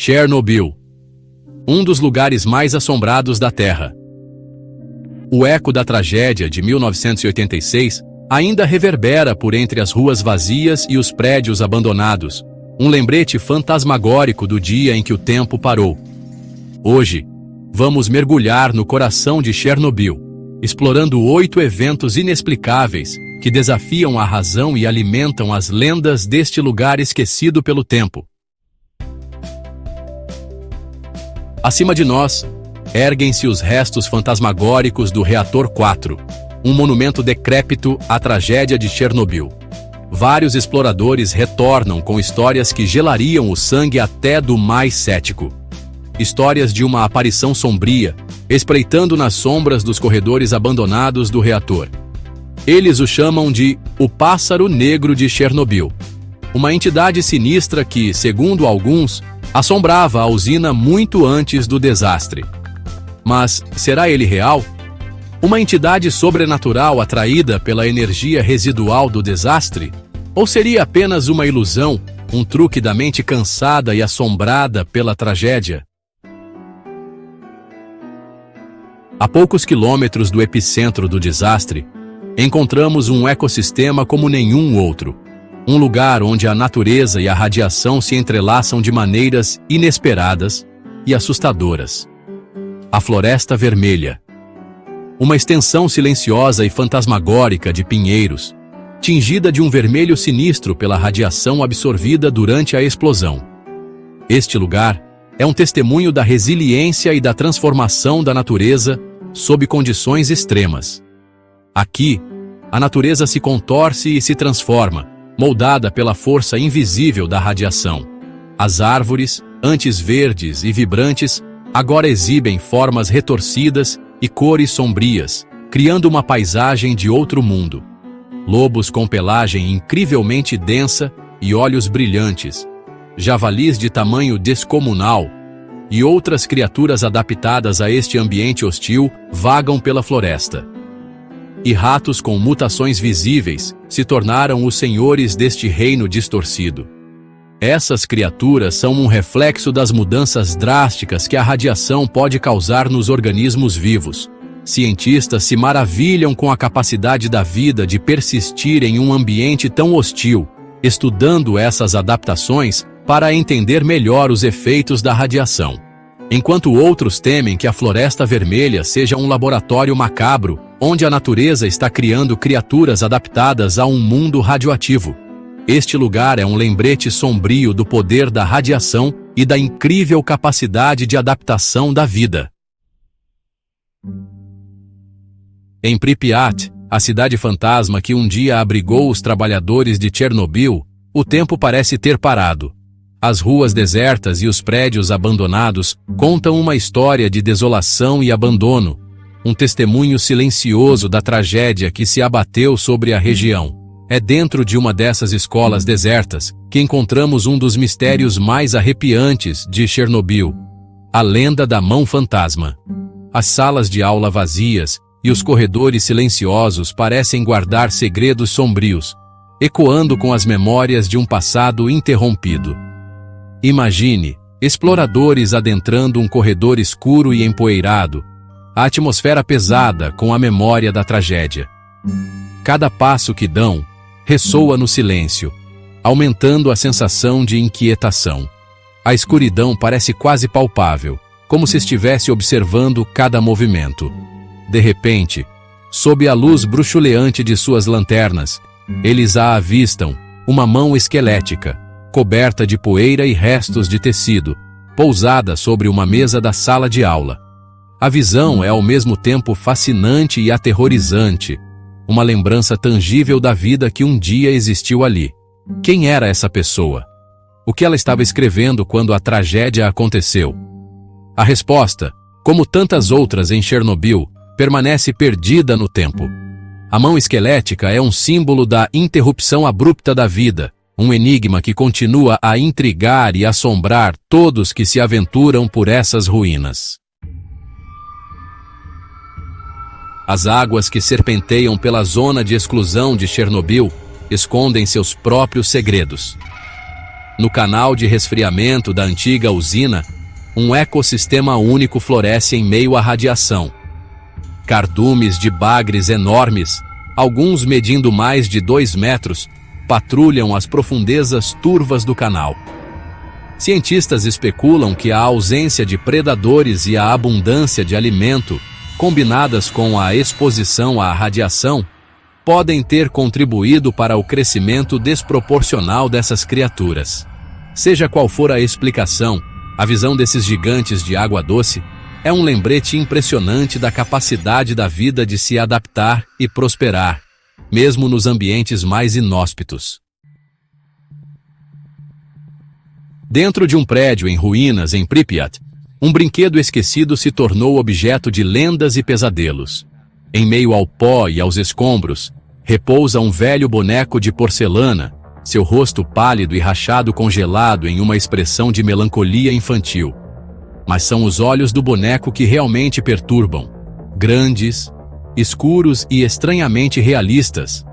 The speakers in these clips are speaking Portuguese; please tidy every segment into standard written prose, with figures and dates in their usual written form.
Chernobyl, um dos lugares mais assombrados da Terra. O eco da tragédia de 1986 ainda reverbera por entre as ruas vazias e os prédios abandonados, um lembrete fantasmagórico do dia em que o tempo parou. Hoje, vamos mergulhar no coração de Chernobyl, explorando 8 eventos inexplicáveis que desafiam a razão e alimentam as lendas deste lugar esquecido pelo tempo. Acima de nós, erguem-se os restos fantasmagóricos do Reator 4, um monumento decrépito à tragédia de Chernobyl. Vários exploradores retornam com histórias que gelariam o sangue até do mais cético. Histórias de uma aparição sombria, espreitando nas sombras dos corredores abandonados do reator. Eles o chamam de o Pássaro Negro de Chernobyl, uma entidade sinistra que, segundo alguns, assombrava a usina muito antes do desastre. Mas será ele real? Uma entidade sobrenatural atraída pela energia residual do desastre? Ou seria apenas uma ilusão, um truque da mente cansada e assombrada pela tragédia? A poucos quilômetros do epicentro do desastre, encontramos um ecossistema como nenhum outro. Um lugar onde a natureza e a radiação se entrelaçam de maneiras inesperadas e assustadoras. A Floresta Vermelha. Uma extensão silenciosa e fantasmagórica de pinheiros, tingida de um vermelho sinistro pela radiação absorvida durante a explosão. Este lugar é um testemunho da resiliência e da transformação da natureza sob condições extremas. Aqui, a natureza se contorce e se transforma, moldada pela força invisível da radiação. As árvores, antes verdes e vibrantes, agora exibem formas retorcidas e cores sombrias, criando uma paisagem de outro mundo. Lobos com pelagem incrivelmente densa e olhos brilhantes, javalis de tamanho descomunal e outras criaturas adaptadas a este ambiente hostil vagam pela floresta. E ratos com mutações visíveis se tornaram os senhores deste reino distorcido. Essas criaturas são um reflexo das mudanças drásticas que a radiação pode causar nos organismos vivos. Cientistas se maravilham com a capacidade da vida de persistir em um ambiente tão hostil, estudando essas adaptações para entender melhor os efeitos da radiação. Enquanto outros temem que a Floresta Vermelha seja um laboratório macabro, onde a natureza está criando criaturas adaptadas a um mundo radioativo. Este lugar é um lembrete sombrio do poder da radiação e da incrível capacidade de adaptação da vida. Em Pripyat, a cidade fantasma que um dia abrigou os trabalhadores de Chernobyl, o tempo parece ter parado. As ruas desertas e os prédios abandonados contam uma história de desolação e abandono, um testemunho silencioso da tragédia que se abateu sobre a região. É dentro de uma dessas escolas desertas que encontramos um dos mistérios mais arrepiantes de Chernobyl, a lenda da mão fantasma. As salas de aula vazias e os corredores silenciosos parecem guardar segredos sombrios, ecoando com as memórias de um passado interrompido. Imagine, exploradores adentrando um corredor escuro e empoeirado, a atmosfera pesada com a memória da tragédia. Cada passo que dão ressoa no silêncio, aumentando a sensação de inquietação. A escuridão parece quase palpável, como se estivesse observando cada movimento. De repente, sob a luz bruxuleante de suas lanternas, eles a avistam, uma mão esquelética, coberta de poeira e restos de tecido, pousada sobre uma mesa da sala de aula. A visão é ao mesmo tempo fascinante e aterrorizante, uma lembrança tangível da vida que um dia existiu ali. Quem era essa pessoa? O que ela estava escrevendo quando a tragédia aconteceu? A resposta, como tantas outras em Chernobyl, permanece perdida no tempo. A mão esquelética é um símbolo da interrupção abrupta da vida, um enigma que continua a intrigar e assombrar todos que se aventuram por essas ruínas. As águas que serpenteiam pela zona de exclusão de Chernobyl escondem seus próprios segredos. No canal de resfriamento da antiga usina, um ecossistema único floresce em meio à radiação. Cardumes de bagres enormes, alguns medindo mais de 2 metros, patrulham as profundezas turvas do canal. Cientistas especulam que a ausência de predadores e a abundância de alimento, combinadas com a exposição à radiação, podem ter contribuído para o crescimento desproporcional dessas criaturas. Seja qual for a explicação, a visão desses gigantes de água doce é um lembrete impressionante da capacidade da vida de se adaptar e prosperar, mesmo nos ambientes mais inóspitos. Dentro de um prédio em ruínas em Pripyat, um brinquedo esquecido se tornou objeto de lendas e pesadelos. Em meio ao pó e aos escombros, repousa um velho boneco de porcelana, seu rosto pálido e rachado congelado em uma expressão de melancolia infantil. Mas são os olhos do boneco que realmente perturbam. Grandes, escuros e estranhamente realistas.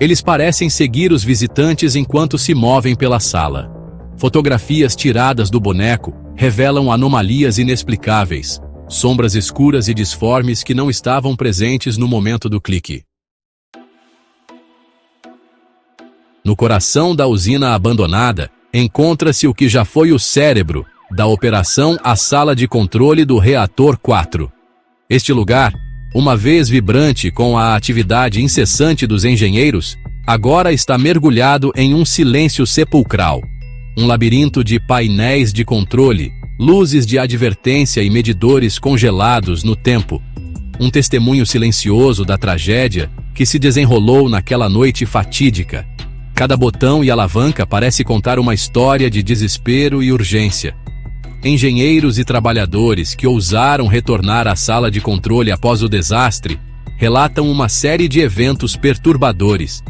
Eles parecem seguir os visitantes enquanto se movem pela sala. Fotografias tiradas do boneco revelam anomalias inexplicáveis, sombras escuras e disformes que não estavam presentes no momento do clique. No coração da usina abandonada, encontra-se o que já foi o cérebro da operação à sala de controle do reator 4. Este lugar, uma vez vibrante com a atividade incessante dos engenheiros, agora está mergulhado em um silêncio sepulcral. Um labirinto de painéis de controle, luzes de advertência e medidores congelados no tempo. Um testemunho silencioso da tragédia que se desenrolou naquela noite fatídica. Cada botão e alavanca parece contar uma história de desespero e urgência. Engenheiros e trabalhadores que ousaram retornar à sala de controle após o desastre relatam uma série de eventos perturbadores.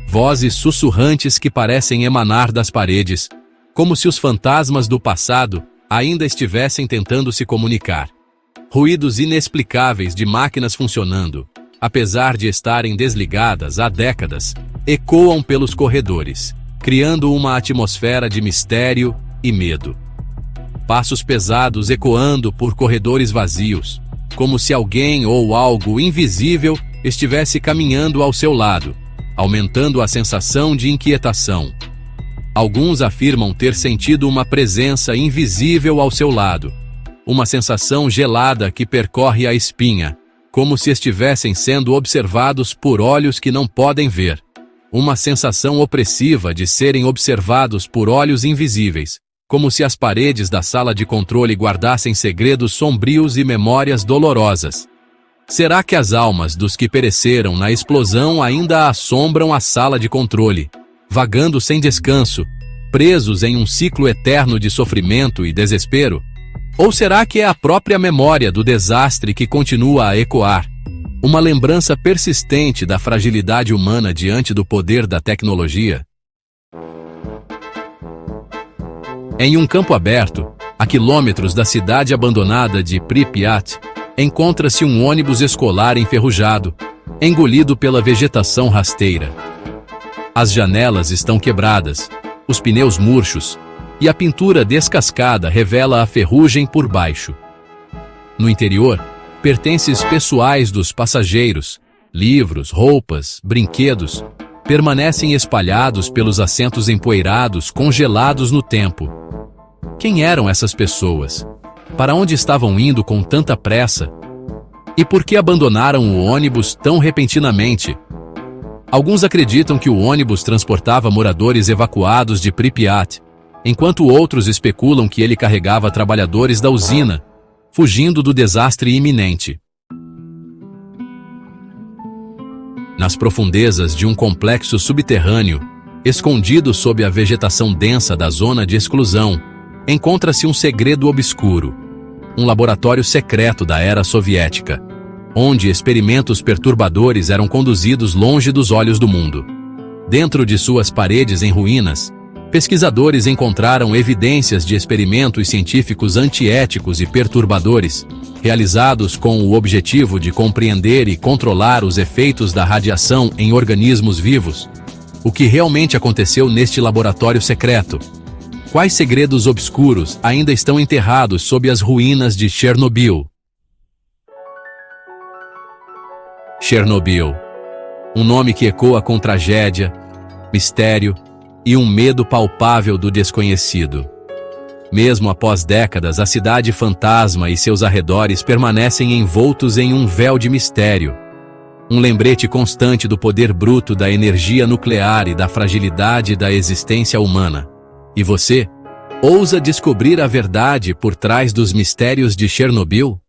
Vozes sussurrantes que parecem emanar das paredes, como se os fantasmas do passado ainda estivessem tentando se comunicar. Ruídos inexplicáveis de máquinas funcionando, apesar de estarem desligadas há décadas, ecoam pelos corredores, criando uma atmosfera de mistério e medo. Passos pesados ecoando por corredores vazios, como se alguém ou algo invisível estivesse caminhando ao seu lado, aumentando a sensação de inquietação. Alguns afirmam ter sentido uma presença invisível ao seu lado, uma sensação gelada que percorre a espinha, como se estivessem sendo observados por olhos que não podem ver. Uma sensação opressiva de serem observados por olhos invisíveis, como se as paredes da sala de controle guardassem segredos sombrios e memórias dolorosas. Será que as almas dos que pereceram na explosão ainda assombram a sala de controle, vagando sem descanso, presos em um ciclo eterno de sofrimento e desespero? Ou será que é a própria memória do desastre que continua a ecoar? Uma lembrança persistente da fragilidade humana diante do poder da tecnologia? Em um campo aberto, a quilômetros da cidade abandonada de Pripyat, encontra-se um ônibus escolar enferrujado, engolido pela vegetação rasteira. As janelas estão quebradas, os pneus murchos, e a pintura descascada revela a ferrugem por baixo. No interior, pertences pessoais dos passageiros, livros, roupas, brinquedos, permanecem espalhados pelos assentos empoeirados, congelados no tempo. Quem eram essas pessoas? Para onde estavam indo com tanta pressa? E por que abandonaram o ônibus tão repentinamente? Alguns acreditam que o ônibus transportava moradores evacuados de Pripyat, enquanto outros especulam que ele carregava trabalhadores da usina, fugindo do desastre iminente. Nas profundezas de um complexo subterrâneo, escondido sob a vegetação densa da zona de exclusão, encontra-se um segredo obscuro, um laboratório secreto da era soviética, onde experimentos perturbadores eram conduzidos longe dos olhos do mundo. Dentro de suas paredes em ruínas, pesquisadores encontraram evidências de experimentos científicos antiéticos e perturbadores, realizados com o objetivo de compreender e controlar os efeitos da radiação em organismos vivos. O que realmente aconteceu neste laboratório secreto? Quais segredos obscuros ainda estão enterrados sob as ruínas de Chernobyl? Chernobyl. Um nome que ecoa com tragédia, mistério e um medo palpável do desconhecido. Mesmo após décadas, a cidade fantasma e seus arredores permanecem envoltos em um véu de mistério. Um lembrete constante do poder bruto da energia nuclear e da fragilidade da existência humana. E você? Ousa descobrir a verdade por trás dos mistérios de Chernobyl?